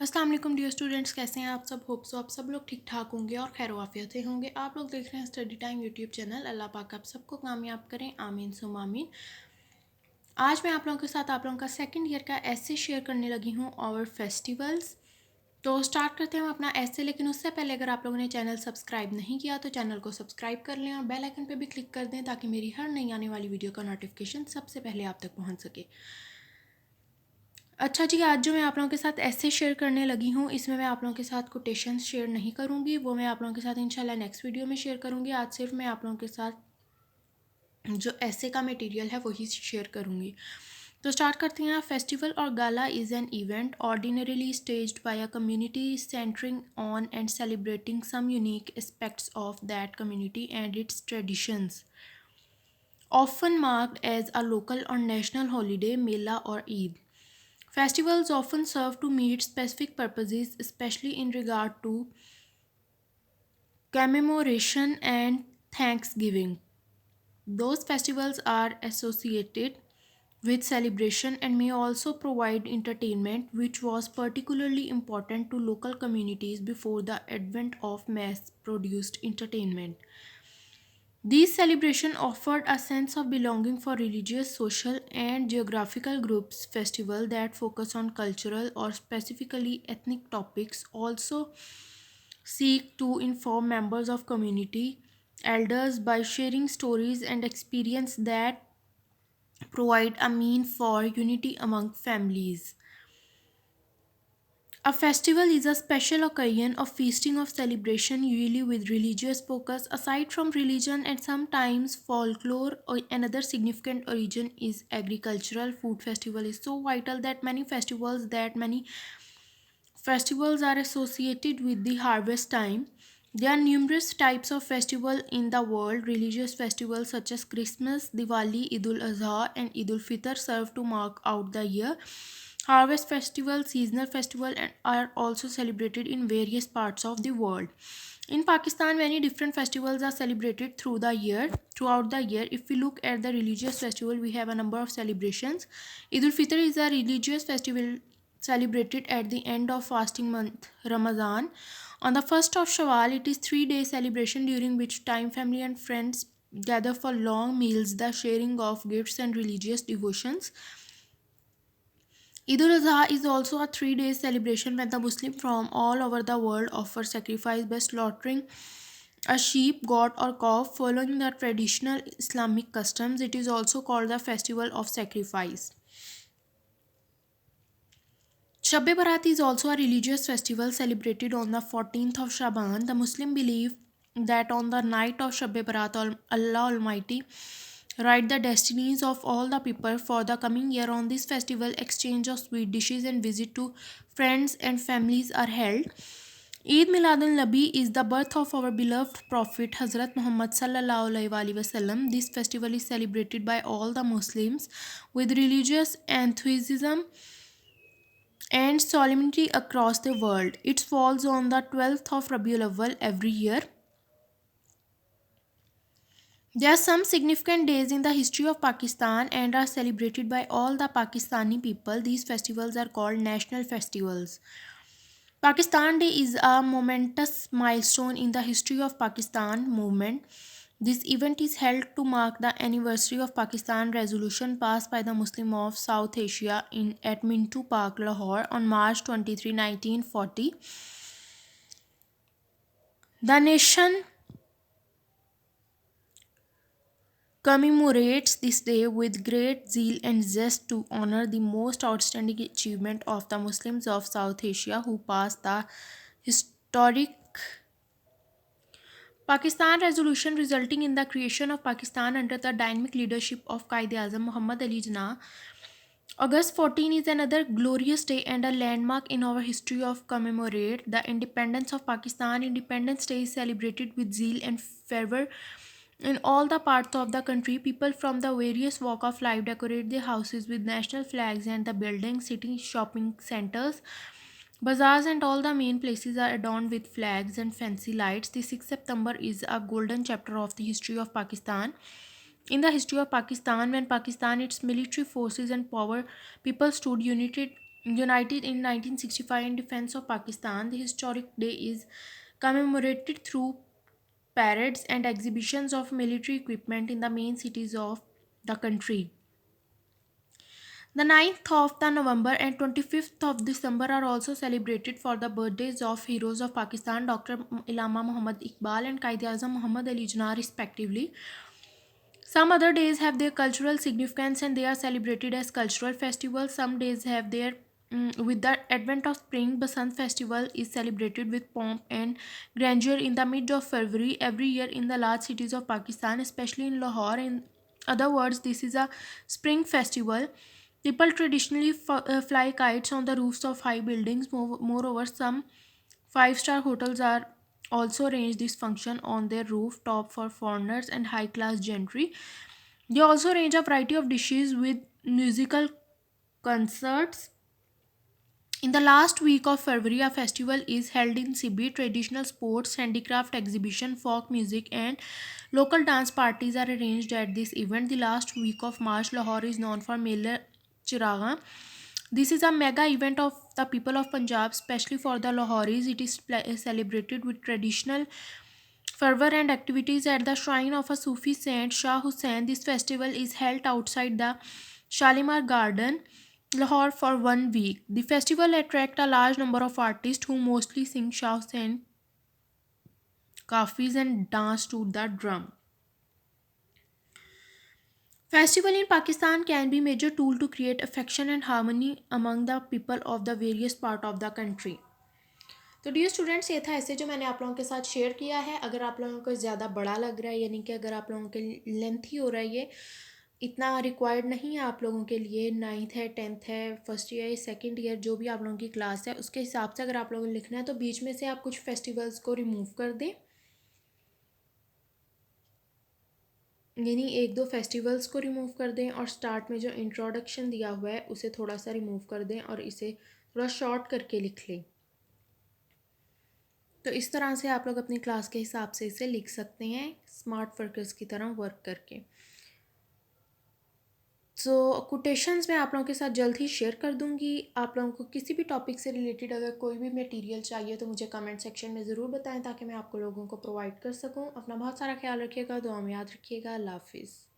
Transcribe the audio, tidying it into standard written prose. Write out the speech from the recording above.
अस्सलाम वालेकुम dear students, कैसे हैं आप सब। होप सो आप सब लोग ठीक ठाक होंगे और खैर वाफियत से होंगे। आप लोग देख रहे हैं स्टडी टाइम यूट्यूब चैनल। अल्लाह पाक आप सबको कामयाब करें, आमीन सुम आमीन। आज मैं आप लोगों के साथ आप लोगों का सेकंड ईयर का ऐसे शेयर करने लगी हूँ और फेस्टिवल्स। तो स्टार्ट करते हैं हम अपना ऐसे, लेकिन उससे पहले अगर आप लोगों ने चैनल सब्सक्राइब नहीं किया तो चैनल को सब्सक्राइब कर लें और बेल आइकन पे भी क्लिक कर दें ताकि मेरी हर नई आने वाली वीडियो का नोटिफिकेशन सबसे पहले आप तक पहुँच सके। अच्छा जी, आज जो मैं आप लोगों के साथ ऐसे शेयर करने लगी हूँ, इसमें मैं आप लोगों के साथ कोटेशंस शेयर नहीं करूँगी, वो मैं आप लोगों के साथ इंशाल्लाह नेक्स्ट वीडियो में शेयर करूँगी। आज सिर्फ मैं आप लोगों के साथ जो ऐसे का मटेरियल है वही शेयर करूँगी। तो स्टार्ट करते हैं। फेस्टिवल और gala is an event ordinarily staged by a community centering on and celebrating some unique aspects of that community and its traditions, often marked as a local or national holiday, mela or Eid. Festivals often serve to meet specific purposes, especially in regard to commemoration and thanksgiving. Those festivals are associated with celebration and may also provide entertainment, which was particularly important to local communities before the advent of mass produced entertainment. These celebrations offered a sense of belonging for religious, social, and geographical groups. Festivals that focus on cultural or specifically ethnic topics also seek to inform members of community elders by sharing stories and experience that provide a mean for unity among families. A festival is a special occasion of feasting of celebration, usually with religious focus. Aside from religion and sometimes folklore, or another significant origin is agricultural. Food festival is so vital that many festivals are associated with the harvest time. There are numerous types of festival in the world. Religious festivals such as Christmas, Diwali, Eid ul-Azha and Eid ul-Fitr serve to mark out the year. Harvest festival, seasonal festival and are also celebrated in various parts of the world. In Pakistan, many different festivals are celebrated throughout the year. If we look at the religious festival, we have a number of celebrations. Eid ul-Fitr is a religious festival celebrated at the end of fasting month Ramadan. On the first of Shawwal, it is 3 day celebration during which time family and friends gather for long meals, the sharing of gifts and religious devotions. Eid ul-Adha is also a 3 day celebration when the Muslims from all over the world offer sacrifice by slaughtering a sheep, goat, or calf. Following the traditional Islamic customs, it is also called the festival of sacrifice. Shab Barat is also a religious festival celebrated on the 14th of Shaban. The Muslim believe that on the night of Shab Barat, Allah Almighty write the destinies of all the people for the coming year. On this festival, exchange of sweet dishes and visit to friends and families are held. Eid Miladul Nabi is the birth of our beloved Prophet Hazrat Muhammad Sallallahu Alaihi Wasallam. This festival is celebrated by all the Muslims with religious enthusiasm and solemnity across the world. It falls on the 12th of Rabiul Awwal every year. There are some significant days in the history of Pakistan and are celebrated by all the Pakistani people. These festivals are called national festivals. Pakistan Day is a momentous milestone in the history of Pakistan movement. This event is held to mark the anniversary of Pakistan resolution passed by the Muslim of South Asia at Minto Park, Lahore on March 23, 1940. The nation commemorates this day with great zeal and zest to honor the most outstanding achievement of the Muslims of South Asia who passed the historic Pakistan resolution, resulting in the creation of Pakistan under the dynamic leadership of Quaid-e-Azam Muhammad Ali Jinnah. August 14 is another glorious day and a landmark in our history of commemorate the independence of Pakistan. Independence Day is celebrated with zeal and fervor in all the parts of the country. People from the various walk of life decorate their houses with national flags and the buildings, city shopping centers, bazaars and all the main places are adorned with flags and fancy lights. The 6th September is a golden chapter of the history of Pakistan. In the history of Pakistan, when Pakistan, its military forces and power, people stood united United in 1965 in defense of Pakistan. The historic day is commemorated through parades and exhibitions of military equipment in the main cities of the country. The 9th of the November and 25th of December are also celebrated for the birthdays of heroes of Pakistan, Dr. Ilama Muhammad Iqbal and Qaid-e-Azam Muhammad Ali Jinnah respectively. Some other days have their cultural significance and they are celebrated as cultural festivals. Some days have their with the advent of spring, Basant festival is celebrated with pomp and grandeur in the mid of February every year in the large cities of Pakistan, especially in Lahore. In other words, this is a spring festival. People traditionally fly kites on the roofs of high buildings. Moreover, some five-star hotels are also arrange this function on their rooftop for foreigners and high-class gentry. They also arrange a variety of dishes with musical concerts. In the last week of February, a festival is held in Sibi. Traditional sports, handicraft exhibition, folk music, and local dance parties are arranged at this event. The last week of March, Lahore is known for Mela Chiraga. This is a mega event of the people of Punjab, especially for the Lahoris. It is celebrated with traditional fervor and activities at the shrine of a Sufi saint, Shah Hussain. This festival is held outside the Shalimar Garden, Lahore for 1 week. The festival attracts a large number of artists who mostly sing Shah Hussain kafis and dance to the drum. Festival in Pakistan can be major tool to create affection and harmony among the people of the various part of the country. तो dear students, ये था ऐसे जो मैंने आप लोगों के साथ शेयर किया है. अगर आप लोगों को ज़्यादा बड़ा लग रहा है, यानी कि अगर आप लोगों के लेंथी हो रहा है, ये इतना रिक्वायर्ड नहीं है आप लोगों के लिए. 9th है, 10th है, फर्स्ट ईयर, सेकंड ईयर, जो भी आप लोगों की क्लास है उसके हिसाब से अगर आप लोगों ने लिखना है तो बीच में से आप कुछ फेस्टिवल्स को रिमूव कर दें. यानी एक दो फेस्टिवल्स को रिमूव कर दें और स्टार्ट में जो इंट्रोडक्शन दिया हुआ है उसे थोड़ा सा रिमूव कर दें और इसे थोड़ा शॉर्ट करके लिख लें. तो इस तरह से आप लोग अपनी क्लास के हिसाब से इसे लिख सकते हैं, स्मार्ट वर्कर्स की तरह वर्क करके. सो कोटेशंस मैं आप लोगों के साथ जल्द ही शेयर कर दूंगी. आप लोगों को किसी भी टॉपिक से रिलेटेड अगर कोई भी मटेरियल चाहिए तो मुझे कमेंट सेक्शन में ज़रूर बताएं ताकि मैं आपको लोगों को प्रोवाइड कर सकूं. अपना बहुत सारा ख्याल रखिएगा, दुआ में याद रखिएगा. अल्लाह हाफिज़.